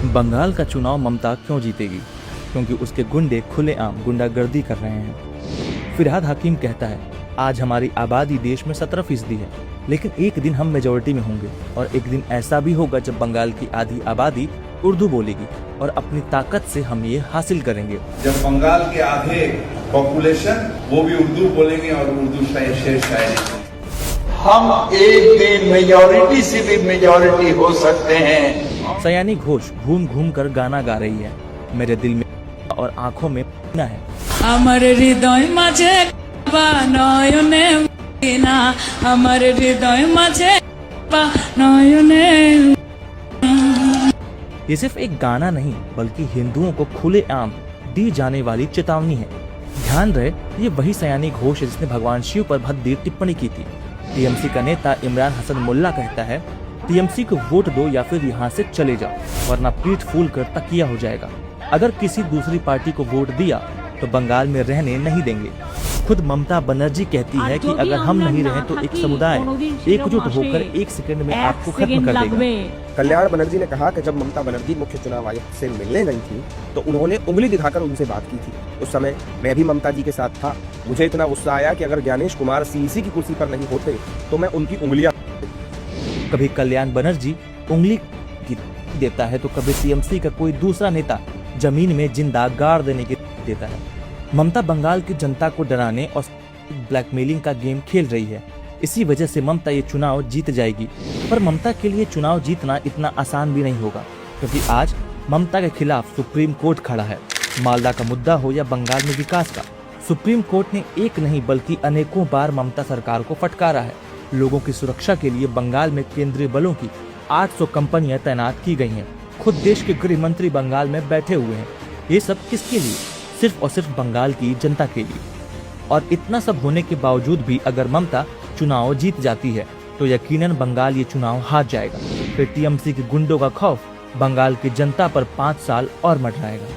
बंगाल का चुनाव ममता क्यों जीतेगी? क्योंकि उसके गुंडे खुलेआम गुंडागर्दी कर रहे हैं। फिरहाद हकीम कहता है, आज हमारी आबादी देश में 17% है, लेकिन एक दिन हम मेजॉरिटी में होंगे और एक दिन ऐसा भी होगा जब बंगाल की आधी आबादी उर्दू बोलेगी और अपनी ताकत से हम ये हासिल करेंगे। जब बंगाल के आधे पॉपुलेशन वो भी उर्दू बोलेंगे और उर्दू शेर शायरी, हम एक दिन मेजॉरिटी से भी मेजॉरिटी हो सकते हैं। सयानी घोष घूम घूम कर गाना गा रही है, मेरे दिल में और आंखों में ना है। আমার হৃদয় মাঝে নয়নে না, আমার হৃদয় মাঝে নয়ने। ये सिर्फ एक गाना नहीं बल्कि हिंदुओं को खुलेआम दी जाने वाली चेतावनी है। ध्यान रहे, ये वही सयानी घोष है जिसने भगवान शिव पर भद्दी टिप्पणी की थी। टीएमसी का नेता इमरान हसन मुल्ला कहता है, टीएमसी को वोट दो या फिर यहाँ से चले जाओ, वरना पीठ फूल कर तकिया हो जाएगा। अगर किसी दूसरी पार्टी को वोट दिया तो बंगाल में रहने नहीं देंगे। खुद ममता बनर्जी कहती है कि अगर हम नहीं रहे तो एक समुदाय एकजुट होकर एक सेकंड में आपको खत्म कर देगा। कल्याण बनर्जी ने कहा कि जब ममता बनर्जी मुख्य चुनाव आयुक्त से मिलने गई थी तो उन्होंने उंगली दिखाकर उनसे बात की थी। उस समय मैं भी ममता जी के साथ था। मुझे इतना गुस्सा आया कि अगर ज्ञानेश कुमार सीईसी की कुर्सी पर नहीं होते तो मैं उनकी उंगलियां। कभी कल्याण बनर्जी उंगली देता है तो कभी टीएमसी का कोई दूसरा नेता जमीन में जिंदा गाड़ देने की देता है। ममता बंगाल की जनता को डराने और ब्लैकमेलिंग का गेम खेल रही है। इसी वजह से ममता ये चुनाव जीत जाएगी। पर ममता के लिए चुनाव जीतना इतना आसान भी नहीं होगा, क्योंकि आज ममता के खिलाफ सुप्रीम कोर्ट खड़ा है। मालदा का मुद्दा हो या बंगाल में विकास का, सुप्रीम कोर्ट ने एक नहीं बल्कि अनेकों बार ममता सरकार को फटकारा है। लोगों की सुरक्षा के लिए बंगाल में केंद्रीय बलों की 800 कंपनियां तैनात की गई हैं। खुद देश के गृह मंत्री बंगाल में बैठे हुए हैं। ये सब किसके लिए? सिर्फ और सिर्फ बंगाल की जनता के लिए। और इतना सब होने के बावजूद भी अगर ममता चुनाव जीत जाती है तो यकीनन बंगाल ये चुनाव हार जाएगा। फिर टीएमसी के गुंडों का खौफ बंगाल की जनता पर 5 साल और मंडराएगा।